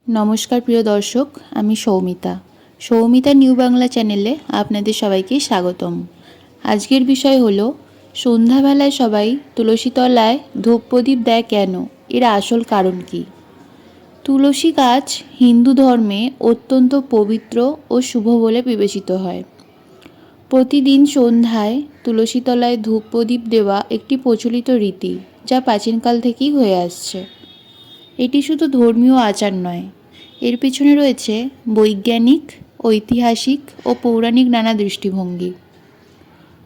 নমস্কার প্রিয় দর্শক, আমি সৌমিতা নিউ বাংলা চ্যানেলে আপনাদের সবাইকে স্বাগতম। আজকের বিষয় হলো সন্ধ্যাবেলায় সবাই তুলসী তলায় ধূপ প্রদীপ দেয় কেন, এর আসল কারণ কি। তুলসী গাছ হিন্দু ধর্মে অত্যন্ত পবিত্র ও শুভ বলে বিবেচিত হয়। প্রতিদিন সন্ধ্যায় তুলসী তলায় ধূপ প্রদীপ দেওয়া একটি প্রচলিত রীতি, যা প্রাচীনকাল থেকেই হয়ে আসছে। এটি শুধু ধর্মীয় আচার নয়, এর পেছনে রয়েছে বৈজ্ঞানিক, ঐতিহাসিক ও পৌরাণিক নানা দৃষ্টিভঙ্গি।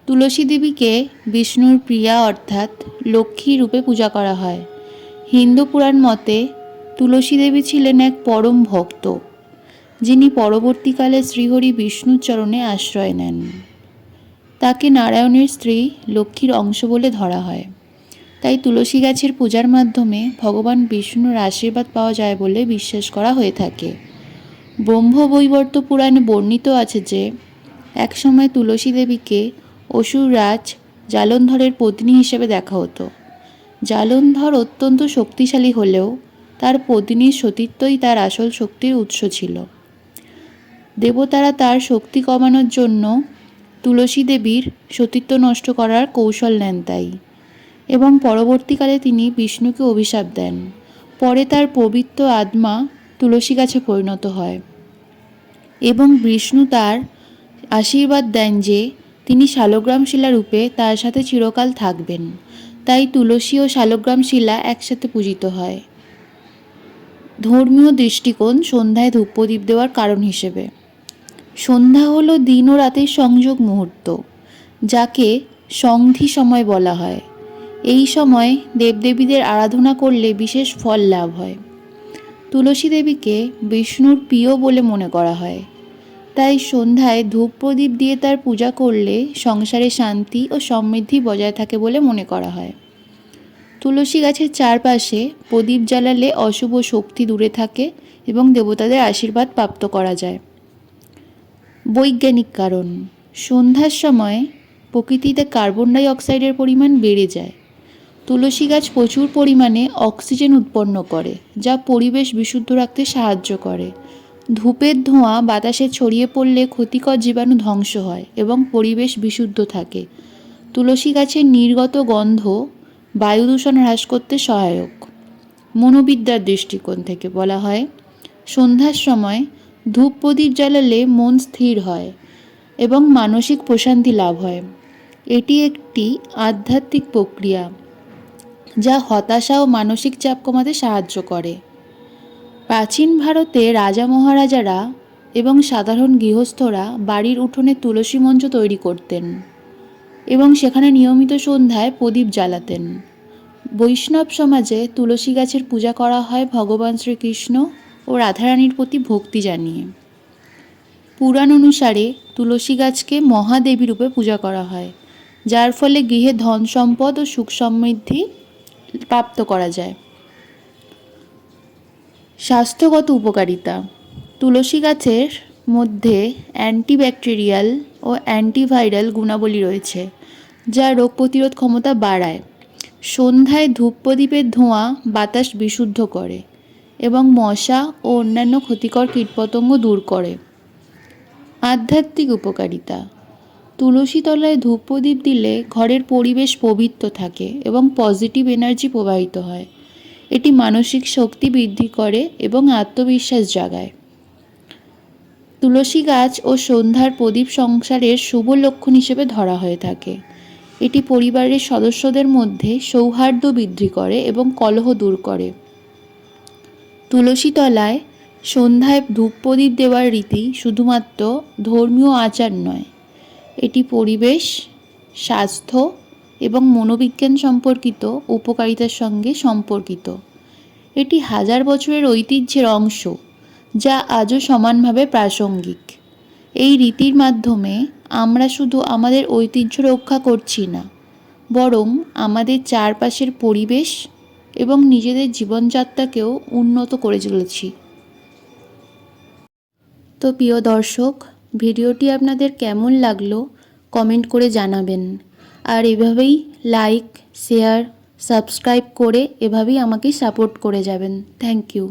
তুলসী দেবীকে বিষ্ণুর প্রিয়া অর্থাৎ লক্ষ্মী রূপে পূজা করা হয়। হিন্দু পুরাণ মতে তুলসী দেবী ছিলেন এক পরম ভক্ত, যিনি পরবর্তীকালে শ্রীহরি বিষ্ণুর চরণে আশ্রয় নেন। তাকে নারায়ণের স্ত্রী লক্ষ্মীর অংশ বলে ধরা হয়। তাই তুলসী গাছের পূজার মাধ্যমে ভগবান বিষ্ণুর আশীর্বাদ পাওয়া যায় বলে বিশ্বাস করা হয়ে থাকে। ব্রহ্মবৈবর্ত পুরাণে বর্ণিত আছে যে একসময় তুলসী দেবীকে অসুররাজ জালন্ধরের পত্নী হিসেবে দেখা হতো। জালন্ধর অত্যন্ত শক্তিশালী হলেও তার পত্নীর সতীত্বই তার আসল শক্তির উৎস ছিল। দেবতারা তার শক্তি কমানোর জন্য তুলসী দেবীর সতীত্ব নষ্ট করার কৌশল নেন তাই, এবং পরবর্তীকালে তিনি বিষ্ণুকে অভিশাপ দেন। পরে তার পবিত্র আত্মা তুলসী গাছে পরিণত হয় এবং বিষ্ণু তার আশীর্বাদ দেন যে তিনি শালগ্রাম শিলা রূপে তার সাথে চিরকাল থাকবেন। তাই তুলসী ও শালগ্রাম শিলা একসাথে পূজিত হয়। ধর্মীয় দৃষ্টিকোণ সন্ধ্যায় ধূপ প্রদীপ দেওয়ার কারণ হিসেবে, সন্ধ্যা হলো দিন ও রাতের সংযোগ মুহূর্ত, যাকে সন্ধ্যি সময় বলা হয়। এই সময় দেবদেবীদের আরাধনা করলে বিশেষ ফল লাভ হয়। তুলসী দেবীকে বিষ্ণুর প্রিয় বলে মনে করা হয়, তাই সন্ধ্যায় ধূপ প্রদীপ দিয়ে তার পূজা করলে সংসারে শান্তি ও সমৃদ্ধি বজায় থাকে বলে মনে করা হয়। তুলসী গাছের চারপাশে প্রদীপ জ্বালালে অশুভ শক্তি দূরে থাকে এবং দেবতাদের আশীর্বাদ প্রাপ্ত করা যায়। বৈজ্ঞানিক কারণ, সন্ধ্যার সময় প্রকৃতিতে কার্বন ডাই অক্সাইডের পরিমাণ বেড়ে যায়। তুলসী গাছ প্রচুর পরিমাণে অক্সিজেন উৎপন্ন করে, যা পরিবেশ বিশুদ্ধ রাখতে সাহায্য করে। ধূপের ধোঁয়া বাতাসে ছড়িয়ে পড়লে ক্ষতিকর জীবাণু ধ্বংস হয় এবং পরিবেশ বিশুদ্ধ থাকে। তুলসী গাছের নির্গত গন্ধ বায়ু দূষণ হ্রাস করতে সহায়ক। মনোবিদ্যার দৃষ্টিকোণ থেকে বলা হয়, সন্ধ্যার সময় ধূপ প্রদীপ জ্বালালে মন স্থির হয় এবং মানসিক প্রশান্তি লাভ হয়। এটি একটি আধ্যাত্মিক প্রক্রিয়া যা হতাশা ও মানসিক চাপ কমাতে সাহায্য করে। প্রাচীন ভারতে রাজা মহারাজারা এবং সাধারণ গৃহস্থরা বাড়ির উঠোনে তুলসী মঞ্চ তৈরি করতেন এবং সেখানে নিয়মিত সন্ধ্যায় প্রদীপ জ্বালাতেন। বৈষ্ণব সমাজে তুলসী গাছের পূজা করা হয় ভগবান শ্রীকৃষ্ণ ও রাধারানীর প্রতি ভক্তি জানিয়ে। পুরাণ অনুসারে তুলসী গাছকে মহাদেবী রূপে পূজা করা হয়, যার ফলে গৃহে ধন সম্পদ ও সুখ সমৃদ্ধি প্রাপ্ত করা যায়। স্বাস্থ্যগত উপকারিতা, তুলসী গাছের মধ্যে অ্যান্টিব্যাকটেরিয়াল ও অ্যান্টিভাইরাল গুণাবলী রয়েছে, যা রোগ প্রতিরোধ ক্ষমতা বাড়ায়। সন্ধ্যায় ধূপ প্রদীপের ধোঁয়া বাতাস বিশুদ্ধ করে এবং মশা ও অন্যান্য ক্ষতিকর কীটপতঙ্গ দূর করে। আধ্যাত্মিক উপকারিতা, তুলসী তলায় ধূপ প্রদীপ দিলে ঘরের পরিবেশ পবিত্র থাকে এবং পজিটিভ এনার্জি প্রবাহিত হয়। এটি মানসিক শক্তি বৃদ্ধি করে এবং আত্মবিশ্বাস জাগায়। তুলসী গাছ ও সন্ধ্যার প্রদীপ সংসারের শুভ লক্ষণ হিসেবে ধরা হয়ে থাকে। এটি পরিবারের সদস্যদের মধ্যে সৌহার্দ্য বৃদ্ধি করে এবং কলহ দূর করে। তুলসী তলায় সন্ধ্যায় ধূপ প্রদীপ দেওয়ার রীতি শুধুমাত্র ধর্মীয় আচার নয়, এটি পরিবেশ, স্বাস্থ্য এবং মনোবিজ্ঞান সম্পর্কিত উপকারিতার সঙ্গে সম্পর্কিত। এটি হাজার বছরের ঐতিহ্যের অংশ, যা আজও সমানভাবে প্রাসঙ্গিক। এই রীতির মাধ্যমে আমরা শুধু আমাদের ঐতিহ্য রক্ষা করছি না, বরং আমাদের চারপাশের পরিবেশ এবং নিজেদের জীবনযাত্রাকেও উন্নত করে চলেছি। তো প্রিয় দর্শক, ভিডিওটি আপনাদের কেমন লাগলো কমেন্ট করে জানাবেন। আর এভাবেই লাইক, শেয়ার, সাবস্ক্রাইব করে এভাবেই আমাকে সাপোর্ট করে যাবেন। Thank you.